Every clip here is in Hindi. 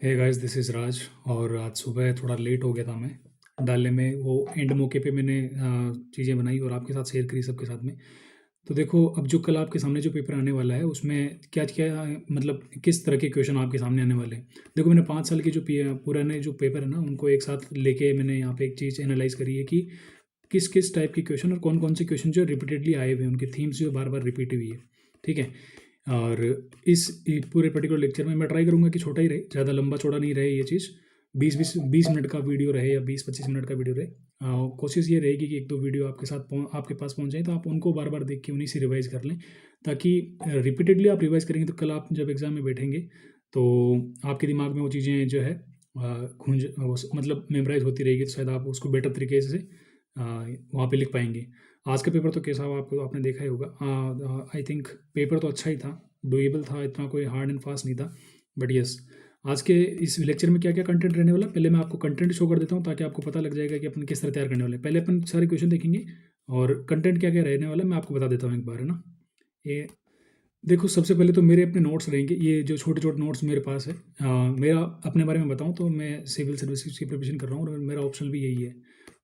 हे गाइस, दिस इज़ राज। और आज सुबह थोड़ा लेट हो गया था मैं डालने में। वो एंड मौके पे मैंने चीज़ें बनाई और आपके साथ शेयर करी सबके साथ में। तो देखो, अब जो कल आपके सामने जो पेपर आने वाला है उसमें क्या क्या मतलब किस तरह के क्वेश्चन आपके सामने आने वाले हैं। देखो, मैंने 5 साल के जो पुराने जो पेपर है ना उनको एक साथ लेके मैंने यहाँ पे एक चीज़ एनालाइज करी है कि किस किस टाइप के क्वेश्चन और कौन कौन से क्वेश्चन जो रिपीटेडली आए हुए हैं, उनकी थीम्स जो बार बार रिपीट हुई है। ठीक है। और इस पूरे पर्टिकुलर लेक्चर में मैं ट्राई करूँगा कि छोटा ही रहे, ज़्यादा लंबा चौड़ा नहीं रहे ये चीज़। 20 मिनट का वीडियो रहे या 20-25 मिनट का वीडियो रहे। कोशिश ये रहेगी कि 1-2 वीडियो आपके पास पहुँच जाए तो आप उनको बार बार देख के उन्हीं से रिवाइज़ कर लें, ताकि रिपीटेडली आप रिवाइज़ करेंगे तो कल आप जब एग्ज़ाम में बैठेंगे तो आपके दिमाग में वो चीज़ें जो है मतलब मेमोराइज़ होती रहेगी, तो शायद आप उसको बेटर तरीके से वहाँ पे लिख पाएंगे। आज का पेपर तो कैसा हुआ आपको आपने देखा ही होगा। आई थिंक पेपर तो अच्छा ही था, डूएबल था, इतना कोई हार्ड एंड फास्ट नहीं था। बट यस, आज के इस लेक्चर में क्या क्या कंटेंट रहने वाला है, पहले मैं आपको कंटेंट शो कर देता हूँ ताकि आपको पता लग जाएगा कि अपन किस तरह तैयार करने वाले हैं। पहले अपन सारे क्वेश्चन देखेंगे और कंटेंट क्या क्या रहने वाला है मैं आपको बता देता हूँ एक बार, है ना। ये देखो, सबसे पहले तो मेरे अपने नोट्स रहेंगे, ये जो छोटे छोटे नोट्स मेरे पास है। मेरा अपने बारे में बताऊँ तो मैं सिविल सर्विसेज की प्रिपरेशन कर रहा हूँ और मेरा ऑप्शनल भी यही है।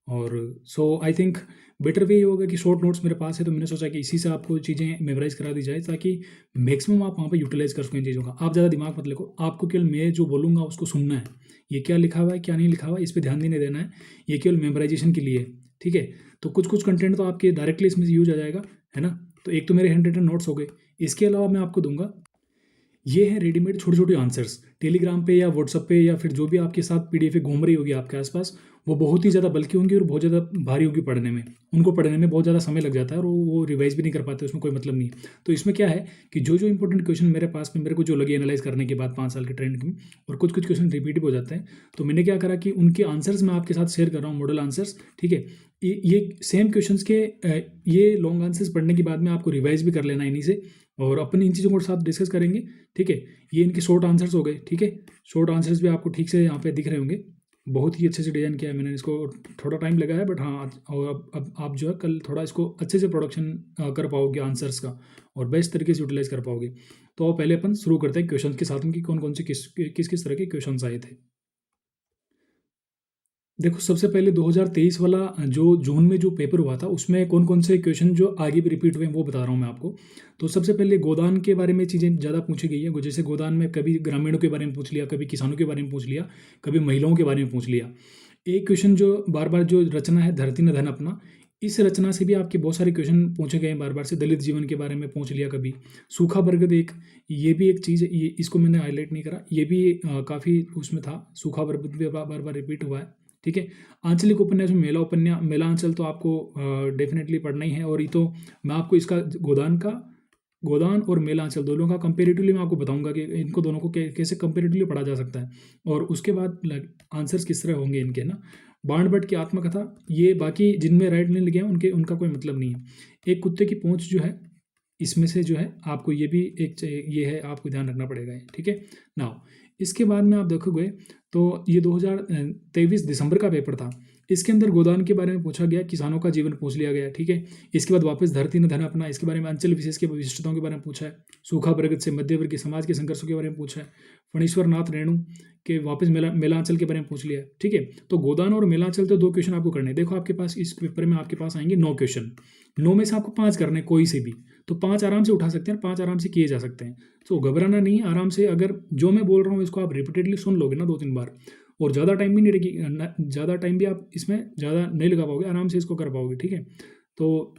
और सो आई थिंक बेटर वे ये होगा कि शॉर्ट नोट्स मेरे पास है, तो मैंने सोचा कि इसी से आपको चीज़ें मेमोराइज करा दी जाए ताकि मैक्सिमम आप वहाँ पे यूटिलाइज कर सकें इन चीज़ों का। आप ज़्यादा दिमाग मत लगो, आपको केवल मैं जो बोलूँगा उसको सुनना है। ये क्या लिखा हुआ है क्या नहीं लिखा हुआ है इस पर ध्यान नहीं देना है, ये केवल मेमोराइजेशन के लिए है। ठीक है। तो कुछ कुछ कंटेंट तो आपके डायरेक्टली इसमें यूज आ जाएगा, है ना। तो एक तो मेरे हैंड रिटन नोट्स हो गए। इसके अलावा मैं आपको दूंगा, ये है रेडीमेड छोटे छोटे आंसर्स टेलीग्राम पे या व्हाट्सअप पे या फिर जो भी आपके साथ पीडीएफ घूम रही होगी आपके आसपास। वो बहुत ही ज़्यादा बल्कि होंगी और बहुत ज़्यादा भारी होगी पढ़ने में। उनको पढ़ने में बहुत ज़्यादा समय लग जाता है और वो रिवाइज भी नहीं कर पाते, उसमें कोई मतलब नहीं है। तो इसमें क्या है कि जो जो इंपॉर्टेंट क्वेश्चन मेरे पास में मेरे को जो लगे एनालाइज करने के बाद 5 साल के ट्रेंड में, और कुछ कुछ क्वेश्चन रिपीट भी हो जाते हैं, तो मैंने क्या करा कि उनके आंसर्स मैं आपके साथ शेयर कर रहा हूँ, मॉडल आंसर्स। ठीक है। ये सेम क्वेश्चंस के ये लॉन्ग आंसर्स पढ़ने के बाद में आपको रिवाइज भी कर लेना है इन्हीं से, और अपन इन चीज़ों को साथ डिस्कस करेंगे। ठीक है। ये इनके शॉर्ट आंसर्स हो गए। ठीक है। शॉर्ट आंसर्स भी आपको ठीक से यहाँ पे दिख रहे होंगे। बहुत ही अच्छे से डिज़ाइन किया है मैंने इसको, थोड़ा टाइम लगा है बट हाँ और अब आप जो है कल थोड़ा इसको अच्छे से प्रोडक्शन कर पाओगे आंसर्स का, और बेस्ट तरीके से यूटिलाइज कर पाओगे। तो पहले अपन शुरू करते हैं क्वेश्चन के साथ में कि कौन कौन से किस किस तरह के क्वेश्चन आए थे। देखो, सबसे पहले 2023 वाला जो जून में जो पेपर हुआ था उसमें कौन कौन से क्वेश्चन जो आगे भी रिपीट हुए हैं वो बता रहा हूँ मैं आपको। तो सबसे पहले गोदान के बारे में चीज़ें ज़्यादा पूछी गई है। जैसे गोदान में कभी ग्रामीणों के बारे में पूछ लिया, कभी किसानों के बारे में पूछ लिया, कभी महिलाओं के बारे में पूछ लिया। एक क्वेश्चन जो बार बार जो रचना है धरती न धन अपना, इस रचना से भी आपके बहुत सारे क्वेश्चन पूछे गए हैं बार बार से। दलित जीवन के बारे में पूछ लिया कभी। सूखा बरगद एक, ये भी एक चीज़, ये इसको मैंने हाईलाइट नहीं करा, ये भी काफ़ी उसमें था। सूखा बरगद भी बार बार रिपीट हुआ है। ठीक है। आंचलिक उपन्यास में मेला आंचल तो आपको डेफिनेटली पढ़ना ही है। और ये तो मैं आपको इसका गोदान और मेला आंचल दोनों का कंपेरेटिवली मैं आपको बताऊंगा कि इनको दोनों को कैसे कंपेरेटिवली पढ़ा जा सकता है, और उसके बाद आंसर्स किस तरह होंगे इनके, ना। बाण भट्ट की आत्मकथा, ये बाकी जिनमें राइट नहीं लिखे हैं उनका कोई मतलब नहीं है। एक कुत्ते की पूंछ जो है, इसमें से जो है आपको ये भी ये है, आपको ध्यान रखना पड़ेगा ये। ठीक है। नाउ इसके बाद में आप देखोगे तो ये 2023 दिसंबर का पेपर था। इसके अंदर गोदान के बारे में पूछा गया, किसानों का जीवन पूछ लिया गया। ठीक है। इसके बाद वापस धरती न धन अपना, इसके बारे में अंचल विशेष के विशिष्टताओं के बारे में पूछा है। सूखा बरगद से मध्यवर्गीय समाज के संघर्षों के बारे में पूछा है। फणीश्वर नाथ रेणु के वापस मेलांचल के बारे में पूछ लिया। ठीक है। तो गोदान और मेलांचल तो 2 क्वेश्चन आपको करने हैं। देखो, आपके पास इस पेपर में आपके पास आएंगे 9 क्वेश्चन। 9 में से आपको 5 करने, कोई से भी। तो 5 आराम से उठा सकते हैं, 5 आराम से किए जा सकते हैं। तो घबराना नहीं है, आराम से अगर जो मैं बोल रहा हूँ इसको आप रिपीटेडली सुन लोगे ना 2-3 बार, और ज़्यादा टाइम भी नहीं लगेगी, ज़्यादा टाइम भी आप इसमें ज़्यादा नहीं लगा पाओगे, आराम से इसको कर पाओगे। ठीक है। तो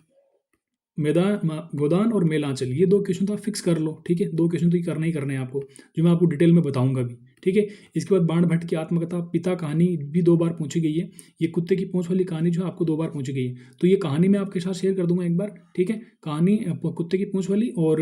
गोदान और मेलांचल, ये 2 क्वेश्चन तो आप फिक्स कर लो। ठीक है। 2 क्वेश्चन तो ये करना ही करना है आपको, जो मैं आपको डिटेल में बताऊंगा भी। ठीक है। इसके बाद बाण भट्ट की आत्मकथा, पिता कहानी भी 2 बार पूछी गई है। ये कुत्ते की पूंछ वाली कहानी जो है आपको 2 बार पूछी गई है, तो ये कहानी मैं आपके साथ शेयर कर दूंगा एक बार। ठीक है। कहानी कुत्ते की पूंछ वाली और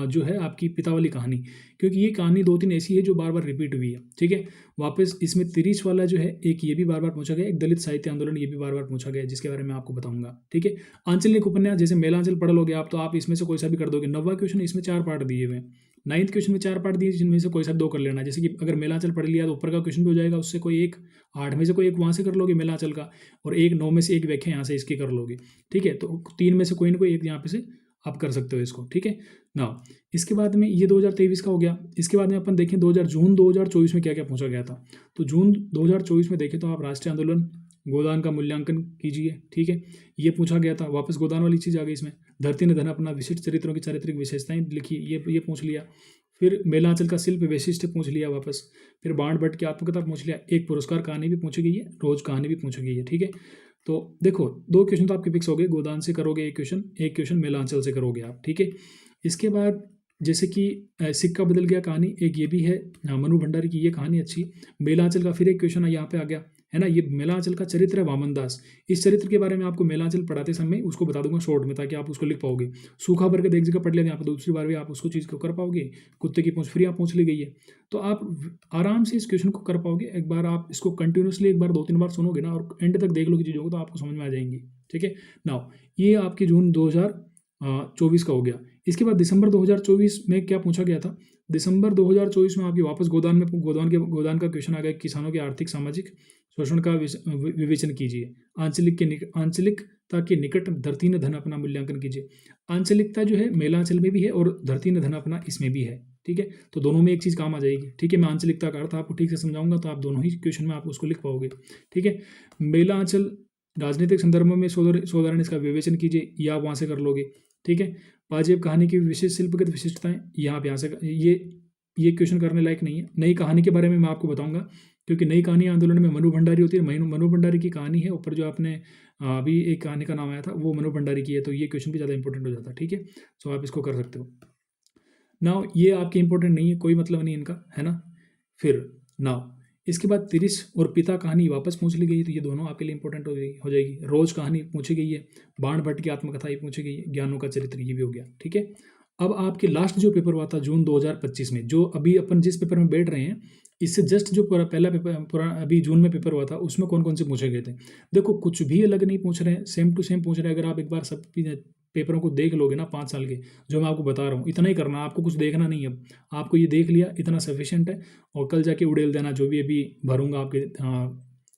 जो है आपकी पिता वाली कहानी, क्योंकि ये कहानी 2-3 ऐसी है जो बार बार रिपीट हुई है। ठीक है। वापस इसमें तिरीच वाला जो है एक, ये भी बार बार पूछा गया। एक दलित साहित्य आंदोलन, ये भी बार बार पूछा गया, जिसके बारे में आपको बताऊंगा। ठीक है। आंचलिक उपन्यास, जैसे मेलांचल पढ़ लोगे आप तो आप इसमें से कोई सा भी कर दोगे। 9वां क्वेश्चन, इसमें 4 पार्ट दिए हुए हैं। 9th क्वेश्चन में 4 पार्ट दिए, जिनमें से कोई सा 2 कर लेना। जैसे कि अगर मेलांचल पढ़ लिया तो ऊपर का क्वेश्चन भी हो जाएगा, उससे कोई एक 8 में से कोई एक वहाँ से कर लोगे मेलांचल का, और एक 9 में से एक व्याख्या यहाँ से इसकी कर लोगे। ठीक है। तो 3 में से कोई ना कोई एक यहाँ पे से आप कर सकते हो इसको। ठीक है। नाउ इसके बाद में ये 2023 का हो गया। इसके बाद में अपन देखें जून 2024 में क्या क्या पूछा गया था। तो जून 2024 में देखें तो आप राष्ट्रीय आंदोलन गोदान का मूल्यांकन कीजिए, ठीक है, ये पूछा गया था। वापस गोदान वाली चीज़ आ गई इसमें। धरती ने धन अपना विशिष्ट चरित्रों की चारित्रिक विशेषताएं लिखी, ये पूछ लिया। फिर मेलांचल का शिल्प वैशिष्ट पूछ लिया वापस। फिर बाण भट्ट की आत्मकथा पूछ लिया। एक पुरस्कार कहानी भी पूछी गई है, रोज कहानी भी पूछी गई है, ठीक है। तो देखो 2 क्वेश्चन तो आपके फिक्स हो गए। गोदान से करोगे एक क्वेश्चन मेलांचल से करोगे आप, ठीक है। इसके बाद जैसे कि सिक्का बदल गया कहानी, एक ये भी है मनु भंडारी की, ये कहानी अच्छी। मेलांचल का फिर एक क्वेश्चन यहाँ पे आ गया, है ना। ये मेलांचल का चरित्र है वामन दास। इस चरित्र के बारे में आपको मेलांचल पढ़ाते समय उसको बता दूंगा शॉर्ट में, ताकि आप उसको लिख पाओगे। सूखा भर के एक जगह पढ़ लेते हैं, यहाँ पर दूसरी बार भी आप उसको चीज़ को कर पाओगे। कुत्ते की पूंछ फिर यहाँ पूछ ली गई है, तो आप आराम से इस क्वेश्चन को कर पाओगे। एक बार आप इसको कंटिन्यूसली एक बार 2-3 बार सुनोगे ना, और एंड तक देख लो चीज़ों को, तो आपको समझ में आ जाएंगी, ठीक है। नाउ ये आपके जून 2024 का हो गया। इसके बाद दिसंबर 2024 में क्या पूछा गया था। दिसंबर 2024 में आपकी वापस गोदान का क्वेश्चन आ गया। किसानों के आर्थिक सामाजिक शोषण का विवेचन कीजिए। आंचलिकता के निकट धरती ने धन अपना मूल्यांकन कीजिए। आंचलिकता जो है मेलांचल में भी है और धरती ने धन अपना इसमें भी है, ठीक है। तो दोनों में एक चीज़ काम आ जाएगी, ठीक है। मैं आंचलिकता का अर्थ आपको ठीक से समझाऊंगा, तो आप दोनों ही क्वेश्चन में आप उसको लिख पाओगे, ठीक है। मेलांचल राजनीतिक संदर्भ में सोदाहरण इसका विवेचन कीजिए, या आप वहाँ से कर लोगे, ठीक है। पाजेब कहानी की विशेष शिल्पगत विशिष्टताएं, यहाँ पे से ये क्वेश्चन करने लायक नहीं है। नई कहानी के बारे में मैं आपको बताऊंगा, क्योंकि नई कहानी आंदोलन में मनु भंडारी होती है। मनु भंडारी की कहानी है। ऊपर जो आपने अभी एक कहानी का नाम आया था वो मनु भंडारी की है, तो ये क्वेश्चन भी ज़्यादा इंपॉर्टेंट हो जाता है, ठीक है। सो आप इसको कर सकते हो। नाउ ये आपके इंपॉर्टेंट नहीं है, कोई मतलब नहीं इनका, है ना। फिर नाउ इसके बाद तिरिस और पिता कहानी वापस पूछ ली गई, तो ये दोनों आपके लिए इंपॉर्टेंट हो जाएगी। रोज कहानी पूछी गई है। बाण भट्ट की आत्मकथा ये पूछी गई है। ज्ञानों का चरित्र ये भी हो गया, ठीक है। अब आपके लास्ट जो पेपर हुआ था जून 2025 में, जो अभी अपन जिस पेपर में बैठ रहे हैं, इससे जस्ट जो पहला पेपर अभी जून में पेपर हुआ था, उसमें कौन कौन से पूछे गए थे। देखो कुछ भी अलग नहीं पूछ रहे हैं, सेम टू सेम पूछ रहे हैं। अगर आप एक बार सब पेपरों को देख लोगे ना 5 साल के, जो मैं आपको बता रहा हूँ, इतना ही करना, आपको कुछ देखना नहीं है। अब आपको ये देख लिया, इतना सफिशिएंट है। और कल जाके उड़ेल देना जो भी अभी भरूंगा आपके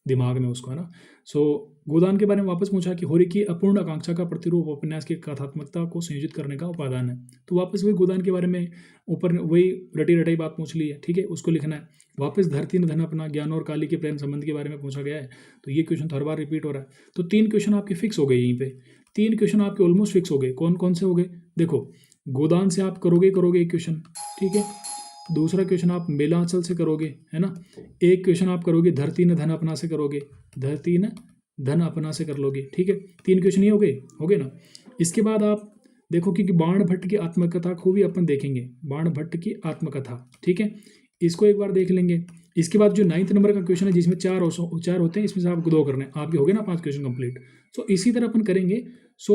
दिमाग में उसको, है ना। सो गोदान के बारे में वापस पूछा कि होरी की अपूर्ण आकांक्षा का प्रतिरूप उपन्यास की कथात्मकता को संयोजित करने का उपादान है। तो वापस वही गोदान के बारे में ऊपर वही रटी रटाई बात पूछ ली है, ठीक है, उसको लिखना है। वापस धरती ने धन अपना, ज्ञान और काली के प्रेम संबंध के बारे में पूछा गया है, तो ये क्वेश्चन हर बार रिपीट हो रहा है। तो 3 क्वेश्चन आपके फिक्स हो गए यहीं पे। 3 क्वेश्चन आपके ऑलमोस्ट फिक्स हो गए। कौन कौन से हो गए देखो। गोदान से आप करोगे एक क्वेश्चन, ठीक है। दूसरा क्वेश्चन आप मेलांचल से करोगे, है ना। एक क्वेश्चन आप करोगे धरती ने धन अपना से करोगे, धरती ने धन अपना से कर लोगे, ठीक है। 3 क्वेश्चन ही हो गए ना। इसके बाद आप देखो कि बाण भट्ट की आत्मकथा को भी अपन देखेंगे। बाण भट्ट की आत्मकथा, ठीक है, इसको एक बार देख लेंगे। इसके बाद जो 9th नंबर का क्वेश्चन है, जिसमें 4 होते हैं, इसमें से आपको 2 करने, आपके हो गए ना 5 क्वेश्चन कंप्लीट। सो इसी तरह अपन करेंगे। सो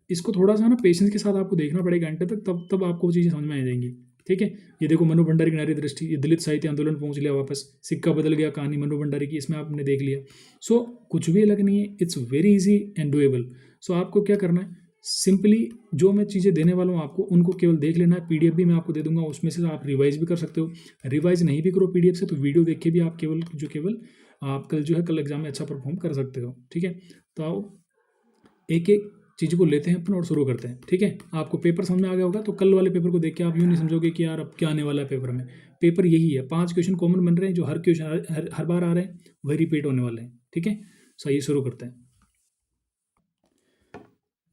इसको थोड़ा सा ना पेशेंस के साथ आपको देखना पड़ेगा घंटे तक, तब आपको वो चीज़ें समझ में आ जाएंगी, ठीक है। ये देखो मनु भंडारी की नारी दृष्टि, ये दलित साहित्य आंदोलन पहुंच लिया वापस। सिक्का बदल गया कहानी मनु भंडारी की, इसमें आपने देख लिया। सो कुछ भी अलग नहीं है, it's very easy and doable. So आपको क्या करना है, सिंपली जो मैं चीज़ें देने वाला हूँ आपको, उनको केवल देख लेना है। पीडीएफ भी मैं आपको दे दूंगा, उसमें से आप रिवाइज भी कर सकते हो। रिवाइज नहीं भी करो पीडीएफ से, तो वीडियो देख के भी आप केवल आप कल एग्जाम में अच्छा परफॉर्म कर सकते हो, ठीक है। तो आओ एक एक चीज़ को लेते हैं अपन और शुरू करते हैं, ठीक है। आपको पेपर समझ में आ गया होगा, तो कल वाले पेपर को देख के आप यूँ नहीं समझोगे कि यार अब क्या आने वाला है पेपर में। पेपर यही है, 5 क्वेश्चन कॉमन बन रहे हैं, जो हर क्वेश्चन हर बार आ रहे हैं, वही रिपीट होने वाले हैं, ठीक है। सही, शुरू करते हैं।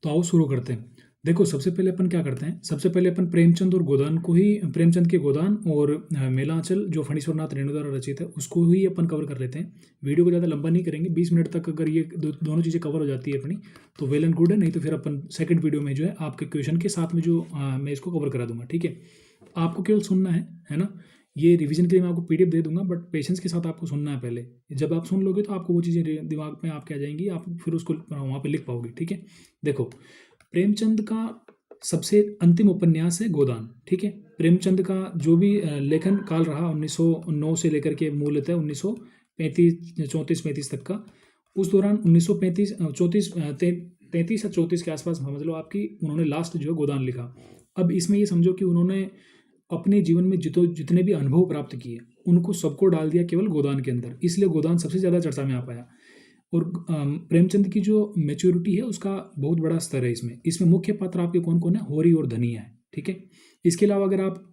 तो आओ शुरू करते हैं। देखो सबसे पहले अपन क्या करते हैं, सबसे पहले अपन प्रेमचंद और गोदान को ही, प्रेमचंद के गोदान और मेलांचल जो फणीश्वर नाथ रेणु द्वारा रचित है, उसको ही अपन कवर कर लेते हैं। वीडियो को ज़्यादा लंबा नहीं करेंगे, 20 मिनट तक अगर ये दोनों चीज़ें कवर हो जाती है अपनी, तो वेल एंड गुड है। नहीं तो फिर अपन सेकंड वीडियो में जो है आपके क्वेश्चन के साथ में जो मैं इसको कवर करा दूंगा, ठीक है। आपको केवल सुनना है ना। ये रिवीजन के लिए मैं आपको पीडीएफ दे दूंगा, बट पेशेंस के साथ आपको सुनना है पहले। जब आप सुन लोगे तो आपको वो चीज़ें दिमाग में आपके आ जाएंगी, आप फिर उसको वहाँ पे लिख पाओगे, ठीक है। देखो प्रेमचंद का सबसे अंतिम उपन्यास है गोदान, ठीक है। प्रेमचंद का जो भी लेखन काल रहा 1909 से लेकर के मूलतः 1934 तक का, उस दौरान 1935 33 या 34 के आसपास समझ लो आपकी, उन्होंने लास्ट जो है गोदान लिखा। अब इसमें ये समझो कि उन्होंने अपने जीवन में जितने भी अनुभव प्राप्त किए, उनको सबको डाल दिया केवल गोदान के अंदर, इसलिए गोदान सबसे ज़्यादा चर्चा में आ पाया। और प्रेमचंद की जो मैच्योरिटी है उसका बहुत बड़ा स्तर है इसमें मुख्य पात्र आपके कौन कौन है, होरी और धनिया है, ठीक है। इसके अलावा अगर आप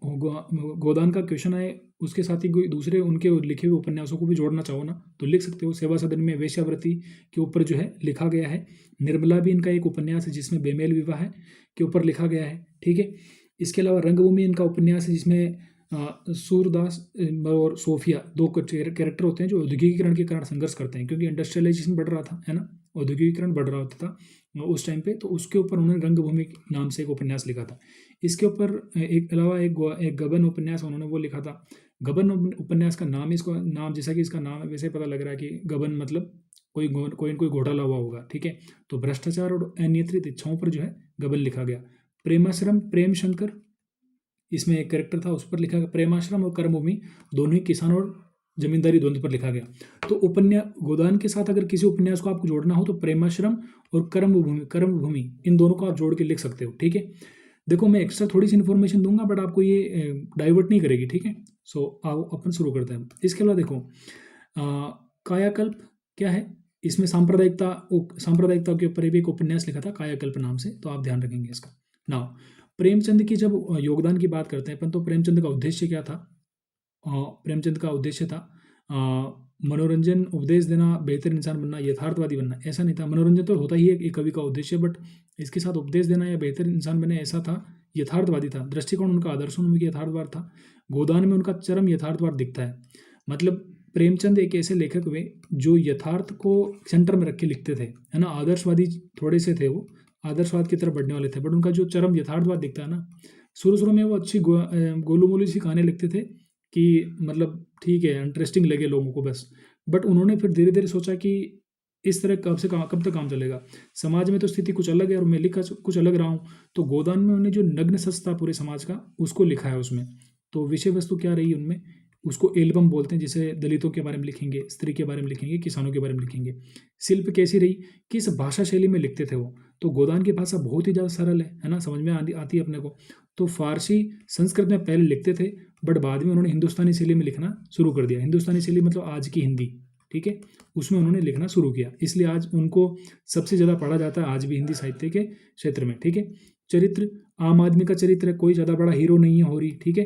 गोदान का क्वेश्चन आए उसके साथ ही कोई दूसरे उनके लिखे हुए उपन्यासों को भी जोड़ना चाहो ना तो लिख सकते हो। सेवा सदन में वेश्यावृत्ति के ऊपर जो है लिखा गया है। निर्मला भी इनका एक उपन्यास है जिसमें बेमेल विवाह है के ऊपर लिखा गया है, ठीक है। इसके अलावा रंगभूमि इनका उपन्यास है जिसमें सूरदास और सोफिया दो कैरेक्टर होते हैं जो औद्योगिकीकरण के कारण संघर्ष करते हैं, क्योंकि इंडस्ट्रियलाइजेशन बढ़ रहा था, है ना, औद्योगिकीकरण बढ़ रहा होता था उस टाइम पे, तो उसके ऊपर उन्होंने रंगभूमि नाम से एक उपन्यास लिखा था। इसके ऊपर एक अलावा एक गबन उपन्यास उन्होंने वो लिखा था। गबन उपन्यास का नाम, इसको नाम जैसा कि इसका नाम है वैसे पता लग रहा है कि गबन मतलब कोई घोटाला हुआ होगा, ठीक है। तो भ्रष्टाचार और अनियंत्रित इच्छाओं पर जो है गबन लिखा गया। प्रेमाश्रम प्रेम शंकर इसमें एक कैरेक्टर था, उस पर लिखा गया। प्रेमाश्रम और कर्मभूमि दोनों ही किसान और जमींदारी द्वंद्व पर लिखा गया। तो उपन्यास गोदान के साथ अगर किसी उपन्यास को आपको जोड़ना हो तो प्रेमाश्रम और कर्मभूमि इन दोनों को आप जोड़ के लिख सकते हो, ठीक है। देखो मैं एक्स्ट्रा थोड़ी सी इन्फॉर्मेशन दूंगा बट आपको ये डाइवर्ट नहीं करेगी, ठीक है। सो आओ अपन शुरू करते हैं। इसके अलावा देखो कायाकल्प क्या है, इसमें सांप्रदायिकता के ऊपर भी एक उपन्यास लिखा था कायाकल्प नाम से, तो आप ध्यान रखेंगे इसका। नाउ प्रेमचंद की जब योगदान की बात करते हैं अपन तो प्रेमचंद का उद्देश्य क्या था? प्रेमचंद का उद्देश्य था मनोरंजन, उपदेश देना, बेहतर इंसान बनना, यथार्थवादी बनना। ऐसा नहीं था, मनोरंजन तो होता ही है एक कवि का उद्देश्य, बट इसके साथ उपदेश देना या बेहतर इंसान बने ऐसा था, यथार्थवादी था। दृष्टिकोण उनका आदर्शों में यथार्थवाद था। गोदान में उनका चरम यथार्थवाद दिखता है। मतलब प्रेमचंद एक ऐसे लेखक हुए जो यथार्थ को सेंटर में रख के लिखते थे, है ना। आदर्शवादी थोड़े से थे, वो आदर्शवाद की तरफ बढ़ने वाले थे, बट उनका जो चरम यथार्थवाद दिखता है ना, शुरू में वो अच्छी गोलू मोलू सी कहानी लिखते थे कि मतलब ठीक है इंटरेस्टिंग लगे लोगों को बस, बट उन्होंने फिर धीरे धीरे सोचा कि इस तरह कब तक काम चलेगा, समाज में तो स्थिति कुछ अलग है और मैं लिखा कुछ अलग रहा हूँ। तो गोदान में उन्होंने जो नग्न सच था पूरे समाज का उसको लिखा है उसमें। तो विषय वस्तु क्या रही उनमें, उसको एल्बम बोलते हैं, जिसे दलितों के बारे में लिखेंगे, स्त्री के बारे में लिखेंगे, किसानों के बारे में लिखेंगे। शिल्प कैसी रही, किस भाषा शैली में लिखते थे वो, तो गोदान की भाषा बहुत ही ज़्यादा सरल है ना, समझ में आती है अपने को। तो फारसी संस्कृत में पहले लिखते थे बट बाद में उन्होंने हिंदुस्तानी शैली में लिखना शुरू कर दिया। हिंदुस्तानी शैली मतलब आज की हिंदी, ठीक है, उसमें उन्होंने लिखना शुरू किया, इसलिए आज उनको सबसे ज़्यादा पढ़ा जाता है आज भी हिंदी साहित्य के क्षेत्र में, ठीक है। चरित्र, आम आदमी का चरित्र है, कोई ज़्यादा बड़ा हीरो नहीं है होरी, ठीक है।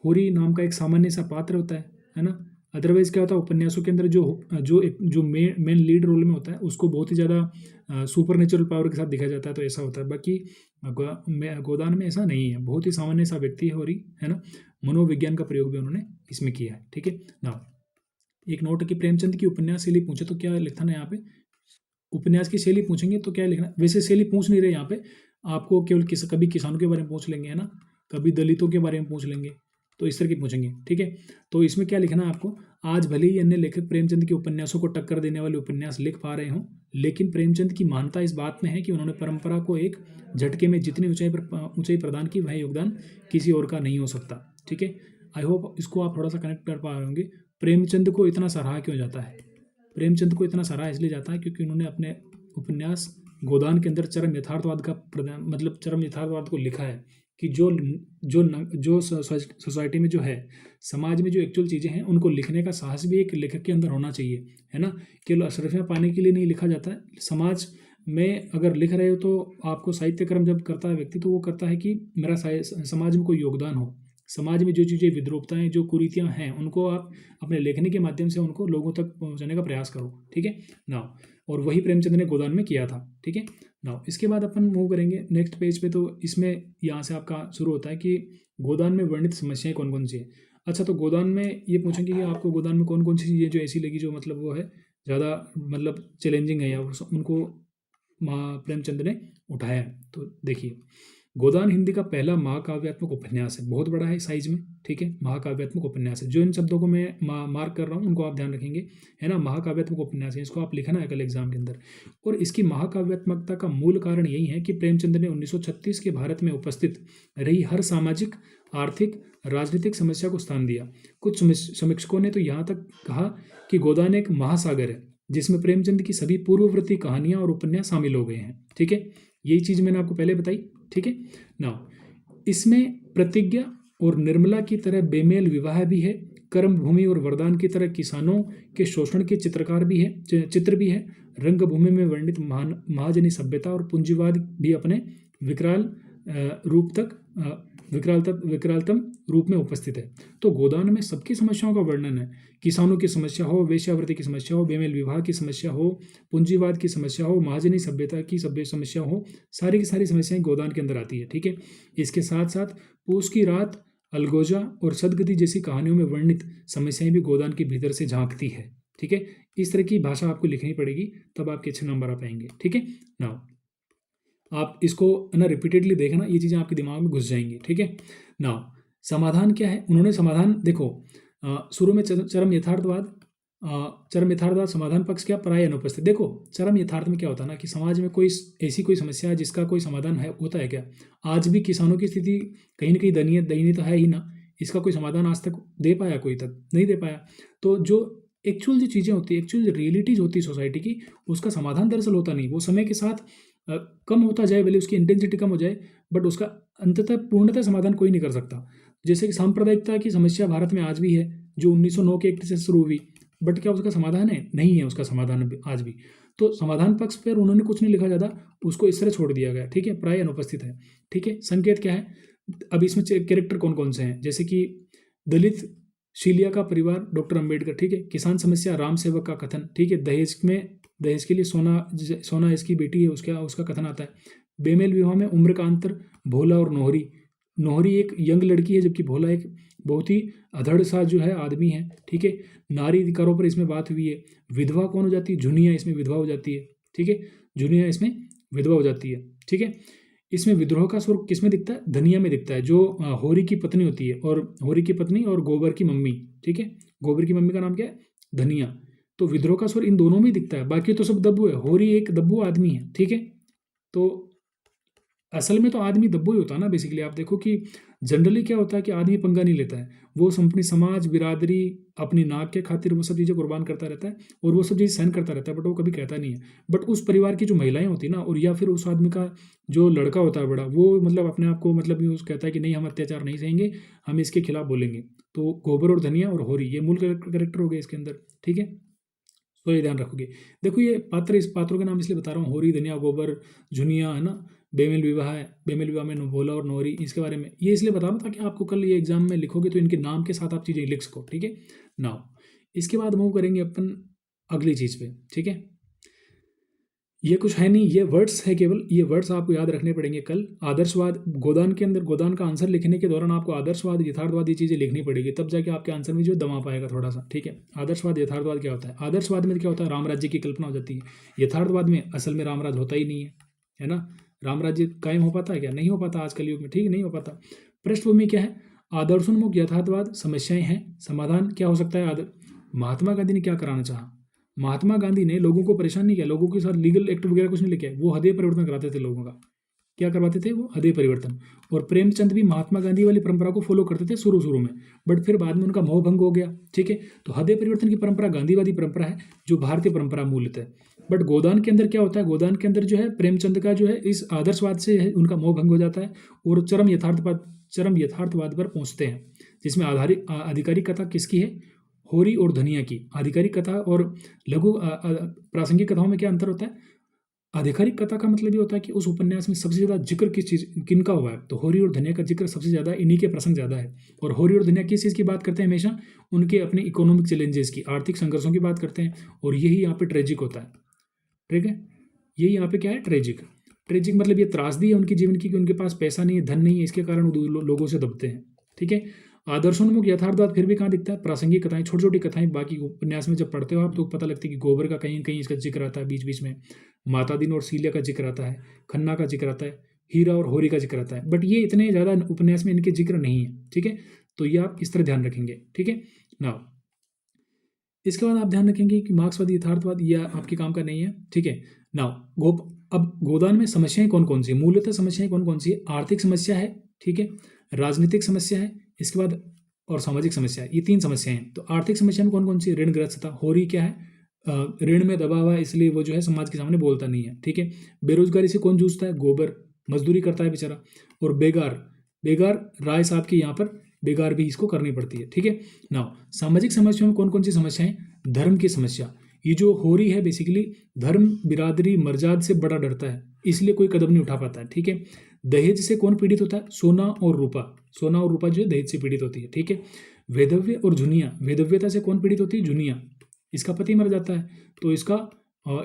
होरी नाम का एक सामान्य सा पात्र होता है ना। अदरवाइज क्या होता है उपन्यासों के अंदर जो मेन लीड रोल में होता है उसको बहुत ही ज़्यादा सुपर नेचुरल पावर के साथ दिखाया जाता है, तो ऐसा होता है। बाकी गोदान में ऐसा नहीं है, बहुत ही सामान्य सा व्यक्ति है होरी, है ना। मनोविज्ञान का प्रयोग भी उन्होंने इसमें किया है, ठीक है ना। एक नोट की प्रेमचंद की उपन्यास शैली पूछे तो क्या लिखना है यहाँ पे, उपन्यास की शैली पूछेंगे तो क्या लिखना, वैसे शैली पूछ नहीं रहे यहाँ पे आपको, केवल कभी किसानों के बारे में पूछ लेंगे, है ना, कभी दलितों के बारे में पूछ लेंगे, तो इस तरह की पूछेंगे, ठीक है। तो इसमें क्या लिखना है आपको, आज भले ही अन्य लेखक प्रेमचंद के उपन्यासों को टक्कर देने वाले उपन्यास लिख पा रहे हों, लेकिन प्रेमचंद की मान्यता इस बात में है कि उन्होंने परंपरा को एक झटके में जितनी ऊंचाई प्रदान की वह योगदान किसी और का नहीं हो सकता, ठीक है। आई होप इसको आप थोड़ा सा कनेक्ट कर पा रहे होंगे। प्रेमचंद को इतना सराहा क्यों जाता है, प्रेमचंद को इतना सराहा इसलिए जाता है क्योंकि उन्होंने अपने उपन्यास गोदान के अंदर चरम यथार्थवाद का मतलब चरम यथार्थवाद को लिखा है कि जो सोसाइटी में जो है, समाज में जो एक्चुअल चीज़ें हैं उनको लिखने का साहस भी एक लेखक के अंदर होना चाहिए, है ना। केवल अशरफियाँ पाने के लिए नहीं लिखा जाता है। समाज में अगर लिख रहे हो तो आपको साहित्य कर्म जब करता है व्यक्ति तो वो करता है कि मेरा समाज में कोई योगदान हो, समाज में जो चीज़ें विद्रूपताएँ जो कुरीतियाँ हैं उनको आप अपने लेखनी के माध्यम से उनको लोगों तक पहुँचाने का प्रयास करो, ठीक है ना। और वही प्रेमचंद ने गोदान में किया था, ठीक है ना। इसके बाद अपन मूव करेंगे नेक्स्ट पेज पे, तो इसमें यहाँ से आपका शुरू होता है कि गोदान में वर्णित समस्याएं कौन कौन सी है। अच्छा, तो गोदान में ये पूछेंगे कि आपको गोदान में कौन कौन सी चीज़ें जो ऐसी लगी जो मतलब वो है ज़्यादा मतलब चैलेंजिंग है या उनको प्रेमचंद ने उठाया है। तो देखिए, गोदान हिंदी का पहला महाकाव्यात्मक उपन्यास है, बहुत बड़ा है साइज में, ठीक है। महाकाव्यात्मक उपन्यास है, जो इन शब्दों को मैं मार्क कर रहा हूँ उनको आप ध्यान रखेंगे, है ना। महाकाव्यात्मक उपन्यास है, इसको आप लिखना है कल एग्जाम के अंदर। और इसकी महाकाव्यात्मकता का मूल कारण यही है कि प्रेमचंद ने 1936 के भारत में उपस्थित रही हर सामाजिक, आर्थिक, राजनीतिक समस्या को स्थान दिया। कुछ समीक्षकों ने तो यहाँ तक कहा कि गोदान एक महासागर है जिसमें प्रेमचंद की सभी पूर्ववर्ती कहानियां और उपन्यास शामिल हो गए हैं, ठीक है। यही चीज़ मैंने आपको पहले बताई, ठीक है ना। इसमें प्रतिज्ञा और निर्मला की तरह बेमेल विवाह भी है, कर्मभूमि और वरदान की तरह किसानों के शोषण के चित्र भी है। रंगभूमि में वर्णित महाजनी सभ्यता और पूंजीवाद भी अपने विकराल रूप तक विकरालतम रूप में उपस्थित है। तो गोदान में सबकी समस्याओं का वर्णन है। किसानों की समस्या हो, वेश्यावृत्ति की समस्या हो, बेमेल विवाह की समस्या हो, पूंजीवाद की समस्या हो, महाजनी सभ्यता की समस्या हो, सारी की सारी समस्याएं गोदान के अंदर आती है। ठीक है। इसके साथ साथ पूस की रात, अलगोजा और सदगति जैसी कहानियों में वर्णित समस्याएं भी गोदान के भीतर से झांकती है। ठीक है। इस तरह की भाषा आपको लिखनी पड़ेगी, तब आपके अच्छे नंबर आ पाएंगे। ठीक है। नाउ आप इसको ना रिपीटेडली देखना, ये चीज़ें आपके दिमाग में घुस जाएंगी। ठीक है। नाउ समाधान क्या है, उन्होंने समाधान देखो, शुरू में चरम यथार्थवाद, चरम यथार्थवाद समाधान पक्ष क्या, प्राय अनुपस्थित। देखो चरम यथार्थ में क्या होता है ना कि समाज में कोई ऐसी कोई समस्या है जिसका कोई समाधान है, होता है क्या? आज भी किसानों की स्थिति कहीं ना कहीं दयनीय तो है ही ना। इसका कोई समाधान आज तक दे पाया कोई, तक नहीं दे पाया। तो जो एक्चुअल जो चीज़ें होती है, एक्चुअल रियलिटीज होती है सोसाइटी की, उसका समाधान दरअसल होता नहीं। वो समय के साथ कम होता जाए, भले उसकी इंटेंसिटी कम हो जाए, बट उसका अंततः पूर्णतः समाधान कोई नहीं कर सकता। जैसे कि सांप्रदायिकता की समस्या भारत में आज भी है, जो 1909 के एक्ट से शुरू हुई, बट क्या उसका समाधान है? नहीं है उसका समाधान आज भी। तो समाधान पक्ष पर उन्होंने कुछ नहीं लिखा ज़्यादा, उसको इस तरह छोड़ दिया गया। ठीक है। प्राय अनुपस्थित है। ठीक है। संकेत क्या है, अब इसमें कैरेक्टर कौन कौन से हैं, जैसे कि दलित शीलिया का परिवार, डॉक्टर अंबेडकर। ठीक है। किसान समस्या, राम सेवक का कथन। ठीक है। दहेज के लिए सोना इसकी बेटी है, उसका कथन आता है। बेमेल विवाह में उम्र का अंतर, भोला और नोहरी। नोहरी एक यंग लड़की है, जबकि भोला एक बहुत ही अधड़ सा जो है आदमी है। ठीक है। नारी अधिकारों पर इसमें बात हुई है। विधवा कौन हो जाती है? जुनिया इसमें विधवा हो जाती है। ठीक है। जुनिया इसमें विधवा हो जाती है। ठीक है। इसमें विद्रोह का स्वर किसमें दिखता है? धनिया में दिखता है, जो होरी की पत्नी होती है, और होरी की पत्नी और गोबर की मम्मी। ठीक है। गोबर की मम्मी का नाम क्या है? धनिया। तो विद्रोह का स्वर इन दोनों में दिखता है, बाकी तो सब दब्बू है। होरी एक दब्बू आदमी है। ठीक है। तो असल में तो आदमी दब्बू ही होता है ना। बेसिकली आप देखो कि जनरली क्या होता है कि आदमी पंगा नहीं लेता है, वो अपनी समाज, बिरादरी, अपनी नाक के खातिर वो सब चीज़ें कुर्बान करता रहता है, और वो सब चीज़ सहन करता रहता है, बट वो कभी कहता नहीं है। बट उस परिवार की जो महिलाएं होती है ना, और या फिर उस आदमी का जो लड़का होता है बड़ा, वो मतलब अपने आप को मतलब यूँ कहता है कि नहीं, हम अत्याचार नहीं सहेंगे, हम इसके खिलाफ बोलेंगे। तो गोबर और धनिया और होरी, ये मूल कैरेक्टर हो गए इसके अंदर। ठीक है। तो ये ध्यान रखोगे। देखो ये पात्र, इस पात्रों के नाम इसलिए बता रहा हूँ, होरी, धनिया, गोबर, जुनिया, है ना। बेमेल विवाह है, बेमेल विवाह में भोला और नोहरी, इसके बारे में ये इसलिए बता रहा हूँ ताकि आपको कल ये एग्जाम में लिखोगे तो इनके नाम के साथ आप चीज़ें लिख सको। ठीक है। नाउ इसके बाद मूव करेंगे अपन अगली चीज़ पे। ठीक है। ये कुछ है नहीं, ये वर्ड्स है केवल, ये वर्ड्स आपको याद रखने पड़ेंगे कल। आदर्शवाद, गोदान के अंदर, गोदान का आंसर लिखने के दौरान आपको आदर्शवाद, यथार्थवाद, ये चीज़ें लिखनी पड़ेगी, तब जाके आपके आंसर में जो दमा पाएगा थोड़ा सा। ठीक है। आदर्शवाद, यथार्थवाद क्या होता है? आदर्शवाद में क्या होता है? राम राज्य की कल्पना हो जाती है। यथार्थवाद में असल में राम राज्य होता ही नहीं है ना। राम राज्य कायम हो पाता है क्या? नहीं हो पाता आज कल युग में। ठीक, नहीं हो पाता। पृष्ठभूमि क्या है? आदर्शोन्मुख यथार्थवाद, समस्याएं हैं, समाधान क्या हो सकता है? महात्मा गांधी ने क्या कराना चाहा? महात्मा गांधी ने लोगों को परेशान नहीं किया, लोगों के साथ लीगल एक्ट वगैरह कुछ नहीं लेके आए, वो हृदय परिवर्तन कराते थे लोगों का। क्या करवाते थे? वो हृदय परिवर्तन। और प्रेमचंद भी महात्मा गांधी वाली परंपरा को फॉलो करते थे शुरू में, बट फिर बाद में उनका मोह भंग हो गया। ठीक है। तो हृदय परिवर्तन की परंपरा गांधीवादी परंपरा है, जो भारतीय परंपरा मूलतः। बट गोदान के अंदर क्या होता है? गोदान के अंदर जो है प्रेमचंद का जो है इस आदर्शवाद से है, उनका मोह भंग हो जाता है, और चरम यथार्थवाद पर पहुंचते हैं, जिसमें आधिकारिक कथा किसकी है? होरी और धनिया की। आधिकारिक कथा और लघु प्रासंगिक कथाओं में क्या अंतर होता है? आधिकारिक कथा का मतलब ये होता है कि उस उपन्यास में सबसे ज़्यादा जिक्र किस चीज़, किनका हुआ है? तो होरी और धनिया का जिक्र सबसे ज़्यादा, इन्हीं के प्रसंग ज़्यादा है। और होरी और धनिया किस चीज़ की बात करते हैं? हमेशा उनके अपने इकोनॉमिक चैलेंजेस की, आर्थिक संघर्षों की बात करते हैं, और यही यहाँ पे ट्रेजिक होता है। ठीक है। यही यहाँ पे क्या है? ट्रेजिक। ट्रेजिक मतलब ये त्रासदी है उनके जीवन की, कि उनके पास पैसा नहीं है, धन नहीं है, इसके कारण वो लोगों से दबते हैं। ठीक है। आदर्शोन्मुख यथार्थवाद फिर भी कहाँ दिखता है? प्रासंगिक कथाएं, छोटी छोटी कथाएं, बाकी उपन्यास में जब पढ़ते हो आप तो पता लगता है कि गोबर का कहीं कहीं इसका जिक्र आता है, बीच बीच में माता दिन और सीलिया का जिक्र आता है, खन्ना का जिक्र आता है, हीरा और होरी का जिक्र आता है, बट ये इतने ज़्यादा उपन्यास में इनके जिक्र नहीं है। ठीक है। तो ये आप इस तरह ध्यान रखेंगे। ठीक है। नाउ इसके बाद आप ध्यान रखेंगे कि मार्क्सवादी, यथार्थवाद, यह आपके काम का नहीं है। ठीक है। नाउ अब गोदान में समस्याएं कौन कौन सी है? मूलतः समस्याएं कौन कौन सी है? आर्थिक समस्या है, ठीक है, राजनीतिक समस्या है, इसके बाद और सामाजिक समस्या है। ये 3 समस्याएं हैं। तो आर्थिक समस्या में कौन कौन सी? ऋणग्रस्तता। होरी क्या है? ऋण में दबा हुआ है, इसलिए वो जो है समाज के सामने बोलता नहीं है। ठीक है। बेरोजगारी से कौन जूझता है? गोबर, मजदूरी करता है बेचारा। और बेगार राय साहब के यहाँ पर बेगार भी इसको करनी पड़ती है। ठीक है। नाउ सामाजिक समस्याओं में कौन कौन सी समस्याएं? धर्म की समस्या। ये जो होरी है बेसिकली धर्म, बिरादरी, मर्जाद से बड़ा डरता है, इसलिए कोई कदम नहीं उठा पाता है। ठीक है। दहेज से कौन पीड़ित होता है? सोना और रूपा। सोना और रूपा जो है दहेज से पीड़ित होती है, ठीक है। वैधव्य और जुनिया, वैधव्यता से कौन पीड़ित होती है? जुनिया। इसका पति मर जाता है तो इसका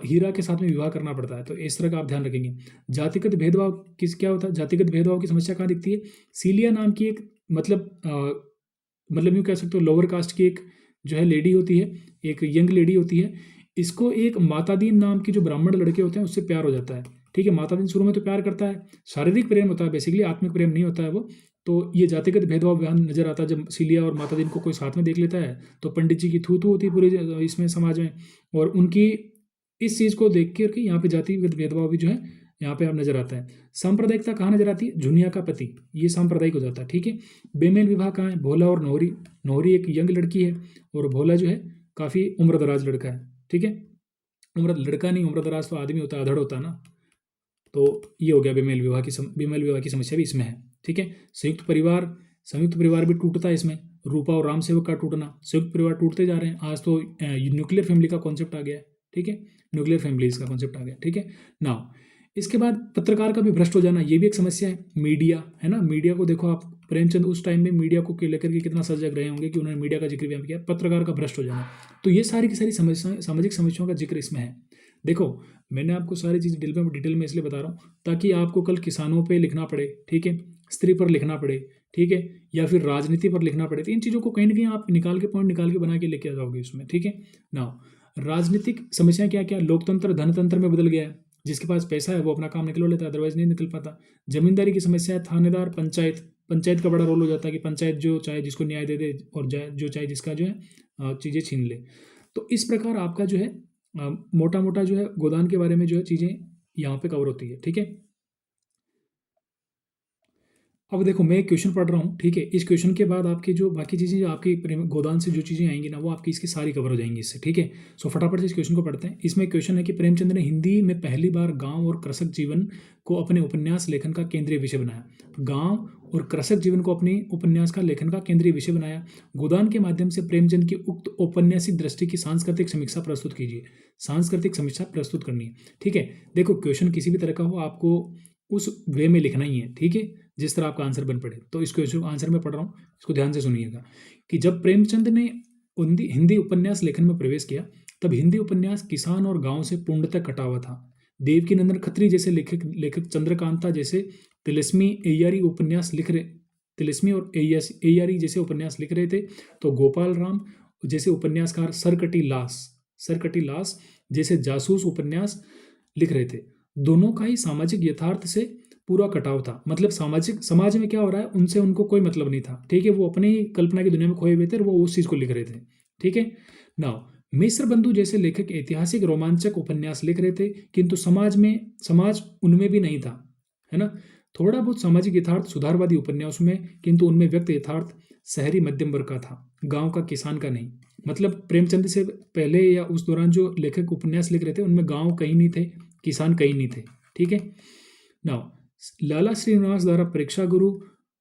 हीरा के साथ में विवाह करना पड़ता है, तो इस तरह का आप ध्यान रखेंगे। जातिगत भेदभाव किस क्या होता है? जातिगत भेदभाव की समस्या कहाँ दिखती है? सीलिया नाम की एक मतलब यूँ कह सकते हो लोअर कास्ट की एक जो है लेडी होती है, एक यंग लेडी होती है। इसको एक मातादीन नाम की जो ब्राह्मण लड़के होते हैं उससे प्यार हो जाता है, ठीक है। मातादीन शुरू में तो प्यार करता है, शारीरिक प्रेम होता है बेसिकली, आत्मिक प्रेम नहीं होता है वो। तो ये जातिगत भेदभाव यहाँ नजर आता है जब सीलिया और मातादीन को कोई साथ में देख लेता है, तो पंडित जी की थू थू होती है पूरे इसमें समाज में। और उनकी इस चीज़ को देख कर के यहाँ पे जातिगत भेदभाव भी जो है यहाँ पे आप नजर आता है। सांप्रदायिकता कहाँ नजर आती है? जुनिया का पति, ये सांप्रदायिक हो जाता है, ठीक है। बेमेल विवाह कहाँ है? भोला और नौहरी। नौहरी एक यंग लड़की है और भोला जो है काफ़ी उम्रदराज लड़का है, ठीक है। उम्र लड़का नहीं, उम्रदराज तो आदमी होता है, अधड़ होता है ना। तो ये हो गया बेमेल विवाह की बेमेल विवाह की समस्या भी इसमें है, ठीक है। संयुक्त परिवार भी टूटता है इसमें। रूपा और राम सेवक का टूटना, संयुक्त परिवार टूटते जा रहे हैं। आज तो न्यूक्लियर फैमिली का कॉन्सेप्ट आ गया है, ठीक है। न्यूक्लियर फैमिलीज का कॉन्सेप्ट आ गया, ठीक है। नाउ इसके बाद पत्रकार का भी भ्रष्ट हो जाना, ये भी एक समस्या है। मीडिया है ना, मीडिया को देखो आप, प्रेमचंद उस टाइम में मीडिया को लेकर के कितना सजग रहे होंगे कि उन्होंने मीडिया का जिक्र भी किया। पत्रकार का भ्रष्ट हो जाना, तो ये सारी की सारी समस्या, सामाजिक समस्याओं का जिक्र इसमें है। देखो मैंने आपको सारी चीज़ डिटेल में इसलिए बता रहा हूँ ताकि आपको कल किसानों पे लिखना पड़े, ठीक है, स्त्री पर लिखना पड़े, ठीक है, या फिर राजनीति पर लिखना पड़े, तो इन चीज़ों को कहीं ना कहीं आप निकाल के पॉइंट निकाल के बना के लेके आ जाओगे उसमें, ठीक है ना। राजनीतिक समस्याएं क्या क्या? लोकतंत्र धनतंत्र में बदल गया है। जिसके पास पैसा है वो अपना काम निकलवा लेता है, अदरवाइज नहीं निकल पाता। जमींदारी की समस्या है, थानेदार, पंचायत का बड़ा रोल हो जाता है कि पंचायत जो चाहे जिसको न्याय दे दे और जो चाहे जिसका जो है चीज़ें छीन ले। तो इस प्रकार आपका जो है मोटा मोटा जो है गोदान के बारे में जो है चीज़ें यहाँ पे कवर होती है, ठीक है। अब देखो मैं एक क्वेश्चन पढ़ रहा हूँ, ठीक है। इस क्वेश्चन के बाद आपकी जो बाकी चीज़ें जो आपकी गोदान से जो चीज़ें आएंगी ना वो आपकी इसकी सारी कवर हो जाएंगी इससे, ठीक है। सो फटाफट से इस क्वेश्चन को पढ़ते हैं। इसमें क्वेश्चन है कि प्रेमचंद ने हिंदी में पहली बार गांव और कृषक जीवन को अपने उपन्यास लेखन का केंद्रीय विषय बनाया। गांव और कृषक जीवन को अपनी उपन्यास का लेखन का केंद्रीय विषय बनाया। गोदान के माध्यम से प्रेमचंद की उक्त औपन्यासिक दृष्टि की सांस्कृतिक समीक्षा प्रस्तुत कीजिए। सांस्कृतिक समीक्षा प्रस्तुत करनी है, ठीक है। देखो क्वेश्चन किसी भी तरह का हो आपको उस वे में लिखना ही है, ठीक है, जिस तरह आपका आंसर बन पड़े। तो इस क्वेश्चन आंसर में पढ़ रहा हूँ, इसको ध्यान से सुनिएगा कि जब प्रेमचंद ने हिंदी उपन्यास लेखन में प्रवेश किया तब हिंदी उपन्यास किसान और गांव से पूर्णतः कटा हुआ था। देवकीनंदन खत्री जैसे लेखक चंद्रकांता जैसे तिलिस्मी एयारी उपन्यास लिख रहे तिलिस्मी और एयारी जैसे उपन्यास लिख रहे थे, तो गोपाल राम जैसे उपन्यासकार सरकटी लास जैसे जासूस उपन्यास लिख रहे थे। दोनों का ही सामाजिक यथार्थ से पूरा कटाव था। मतलब समाज में क्या हो रहा है उनसे उनको कोई मतलब नहीं था, ठीक है। वो अपनी ही कल्पना की दुनिया में खोए हुए थे और वो उस चीज़ को लिख रहे थे, ठीक है। नाउ मिश्र बंधु जैसे लेखक ऐतिहासिक रोमांचक उपन्यास लिख रहे थे, किंतु समाज उनमें भी नहीं था, है ना। थोड़ा बहुत सामाजिक यथार्थ सुधारवादी उपन्यासों में, किंतु उनमें व्यक्त यथार्थ शहरी मध्यम वर्ग का था, गांव का, किसान का नहीं। मतलब प्रेमचंद से पहले या उस दौरान जो लेखक उपन्यास लिख रहे थे उनमें गांव कहीं नहीं थे, किसान कहीं नहीं थे, ठीक है। नाउ लाला श्रीनिवास द्वारा परीक्षा गुरु,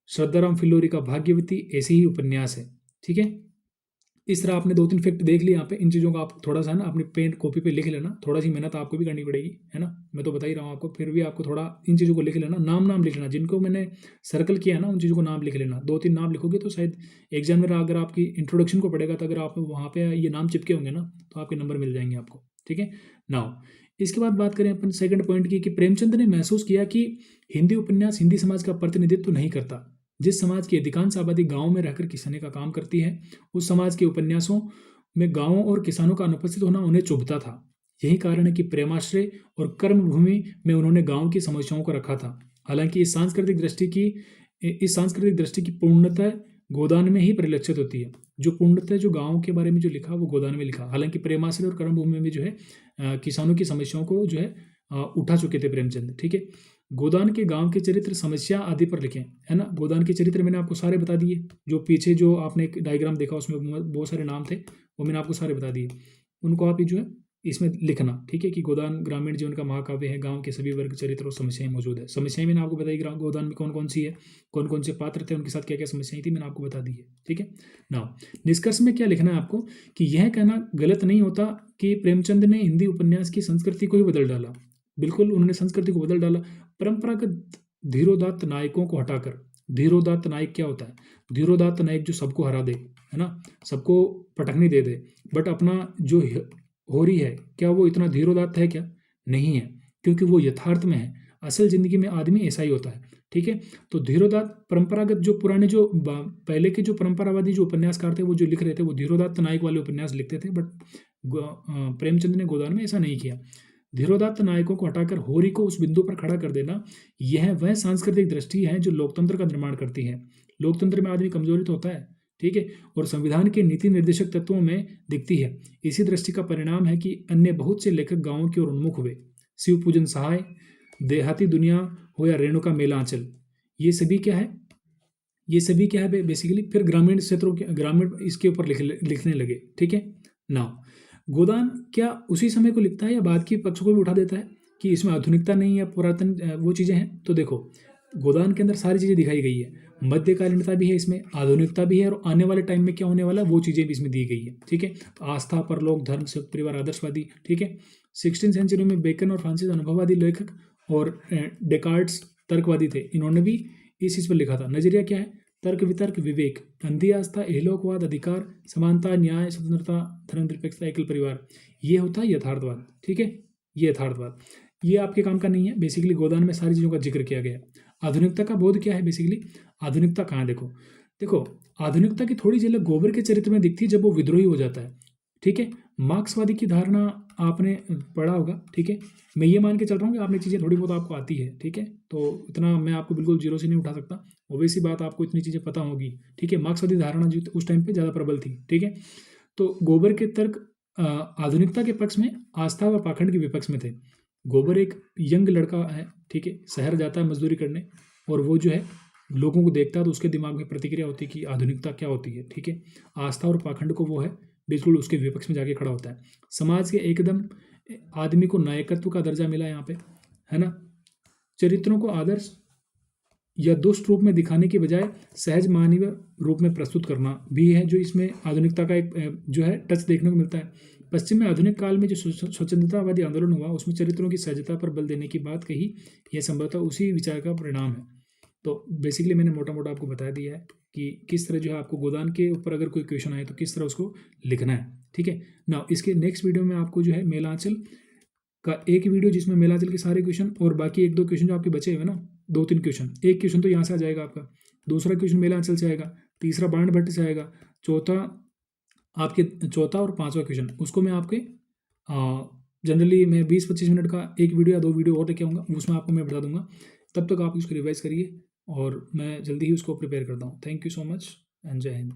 श्रद्धाराम फिल्लोरी का भाग्यवती ऐसे ही उपन्यास है, ठीक है। इस तरह आपने 2-3 फैक्ट देख लिए यहाँ पे। इन चीज़ों का आप थोड़ा सा ना अपनी पेन कॉपी पे लिख लेना, थोड़ा सी मेहनत आपको भी करनी पड़ेगी, है ना। मैं तो बता ही रहा हूँ आपको, फिर भी आपको थोड़ा इन चीज़ों को लिख लेना, नाम लिख लेना, जिनको मैंने सर्कल किया ना उन चीज़ों को नाम लिख लेना। 2-3 नाम लिखोगे तो शायद एग्जाम में अगर आपकी इंट्रोडक्शन को पढ़ेगा तो अगर आप वहाँ पे ये नाम चिपके होंगे ना तो आपके नंबर मिल जाएंगे आपको, ठीक है। नाउ इसके बाद बात करें अपन सेकंड पॉइंट की कि प्रेमचंद ने महसूस किया कि हिंदी उपन्यास हिंदी समाज का प्रतिनिधित्व नहीं करता। जिस समाज की अधिकांश आबादी गांव में रहकर किसानी का काम करती है, उस समाज के उपन्यासों में गांवों और किसानों का अनुपस्थित होना उन्हें चुभता था। यही कारण है कि प्रेमाश्रय और कर्मभूमि में उन्होंने गांव की समस्याओं को रखा था। हालांकि इस सांस्कृतिक दृष्टि की पूर्णतः गोदान में ही परिलक्षित होती है। जो पूर्णतः जो गांव के बारे में जो लिखा वो गोदान में लिखा। हालांकि प्रेमाश्रय और कर्मभूमि में जो है किसानों की समस्याओं को जो है उठा चुके थे प्रेमचंद, ठीक है। गोदान के गांव के चरित्र, समस्या आदि पर लिखे, है ना। गोदान के चरित्र मैंने आपको सारे बता दिए। जो पीछे जो आपने एक डायग्राम देखा उसमें बहुत सारे नाम थे, वो मैंने आपको सारे बता दिए। उनको आप जो है इसमें लिखना, ठीक है, कि गोदान ग्रामीण जीवन का महाकाव्य है, गांव के सभी वर्ग, चरित्र और समस्याएं मौजूद है। समस्याएं मैंने आपको बताई गोदान में कौन कौन सी है, कौन कौन से पात्र थे, उनके साथ क्या क्या समस्याएं थी, मैंने आपको बता दी है, ठीक है ना। निष्कर्ष में क्या लिखना है आपको कि यह कहना गलत नहीं होता कि प्रेमचंद ने हिंदी उपन्यास की संस्कृति को ही बदल डाला। बिल्कुल उन्होंने संस्कृति को बदल डाला। परंपरागत धीरोदात्त नायकों को हटाकर, धीरोदात्त नायक क्या होता है? धीरोदात्त नायक जो सबको हरा दे, है ना? सबको पटकनी दे दे, बट अपना जो होरी है, क्या वो इतना धीरोदात्त है क्या? नहीं है, क्योंकि वो यथार्थ में है। असल ज़िंदगी में आदमी ऐसा ही होता है, ठीक है? तो धीरोदात्त परंपरागत जो पुराने जो पहले के जो परंपरावादी जो उपन्यासकार थे, वो जो लिख रहे थे, वो धीरोदात्त नायक वाले उपन्यास लिखते थे, बट प्रेमचंद ने गोदान में ऐसा नहीं किया। धीरोदात्त नायकों को हटाकर होरी को उस बिंदु पर खड़ा कर देना, यह वह सांस्कृतिक दृष्टि है जो लोकतंत्र का निर्माण करती है। लोकतंत्र में आदमी कमजोरी तो होता है, ठीक है, और संविधान के नीति निर्देशक तत्वों में दिखती है। इसी दृष्टि का परिणाम है कि अन्य बहुत से लेखक गांवों की ओर उन्मुख हुए। शिव पूजन सहाय, देहाती दुनिया हो या रेणुका मेला आंचल, ये सभी क्या है? ये सभी क्या है बेसिकली? फिर ग्रामीण क्षेत्रों के ग्रामीण इसके ऊपर लिखने लगे, ठीक है। नाउ गोदान क्या उसी समय को लिखता है या बाद के पक्ष को भी उठा देता है कि इसमें आधुनिकता नहीं है, पुरातन वो चीज़ें हैं? तो देखो, गोदान के अंदर सारी चीज़ें दिखाई गई है, मध्यकालीनता भी है इसमें, आधुनिकता भी है, और आने वाले टाइम में क्या होने वाला है वो चीज़ें भी इसमें दी गई है, ठीक है। तो आस्था, परलोक, धर्म, संयुक्त परिवार, आदर्शवादी, ठीक है। 16वीं सेंचुरी में बेकन और फ्रांसिस अनुभववादी लेखक और डेकार्ट्स तर्कवादी थे, इन्होंने भी इस चीज़ पर लिखा था। नजरिया क्या है? तर्क वितर्क विवेक, अंधी आस्था, इहलोकवाद, अधिकार, समानता, न्याय, स्वतंत्रता, धर्मनिरपेक्षता, एकल परिवार, ये होता है यथार्थवाद, ठीक है। ये यथार्थवाद, ये आपके काम का नहीं है। बेसिकली गोदान में सारी चीज़ों का जिक्र किया गया। आधुनिकता का बोध क्या है? बेसिकली आधुनिकता कहाँ, देखो देखो आधुनिकता की थोड़ी झलक गोबर के चरित्र में दिखती है जब वो विद्रोही हो जाता है, ठीक है। मार्क्सवादी की धारणा आपने पढ़ा होगा, ठीक है। मैं ये मान के चल रहा हूँ कि आपने चीज़ें थोड़ी बहुत आपको आती है, ठीक है। तो इतना मैं आपको बिल्कुल जीरो से नहीं उठा सकता, ओबेसी बात, आपको इतनी चीज़ें पता होगी, ठीक है। मार्क्सवादी धारणा जो उस टाइम पे ज़्यादा प्रबल थी, ठीक है। तो गोबर के तर्क आधुनिकता के पक्ष में, आस्था व पाखंड के विपक्ष में थे। गोबर एक यंग लड़का है, ठीक है, शहर जाता है मजदूरी करने, और वो जो है लोगों को देखता है तो उसके दिमाग में प्रतिक्रिया होती है कि आधुनिकता क्या होती है, ठीक है। आस्था और पाखंड को वो है बिल्कुल उसके विपक्ष में जाके खड़ा होता है। समाज के एकदम आदमी को नायकत्व का दर्जा मिला यहाँ पे, है ना। चरित्रों को आदर्श या दुष्ट रूप में दिखाने के बजाय सहज मानवीय रूप में प्रस्तुत करना भी है, जो इसमें आधुनिकता का एक जो है टच देखने को मिलता है। पश्चिम में आधुनिक काल में जो स्वतंत्रतावादी आंदोलन हुआ, उसमें चरित्रों की सहजता पर बल देने की बात कही, यह संभवतः उसी विचार का परिणाम है। तो बेसिकली मैंने मोटा मोटा आपको बता दिया है कि किस तरह जो है आपको गोदान के ऊपर अगर कोई क्वेश्चन आए तो किस तरह उसको लिखना है, ठीक है ना। इसके नेक्स्ट वीडियो में आपको जो है मेलांचल का एक वीडियो जिसमें मेलांचल के सारे क्वेश्चन और बाकी एक दो क्वेश्चन जो आपके बचे हुए ना, 2-3 क्वेश्चन, एक क्वेश्चन तो यहाँ से आ जाएगा आपका, दूसरा क्वेश्चन मेलांचल से आएगा, तीसरा बाण भट्ट से आएगा, चौथा और पांचवा क्वेश्चन उसको मैं आपके जनरली मैं 20-25 मिनट का एक वीडियो या 2 वीडियो और लेके आऊँगा, उसमें आपको मैं बता दूंगा। तब तक आप उसको रिवाइज करिए और मैं जल्दी ही उसको प्रिपेयर करता हूँ। Thank you so much and जय हिंद।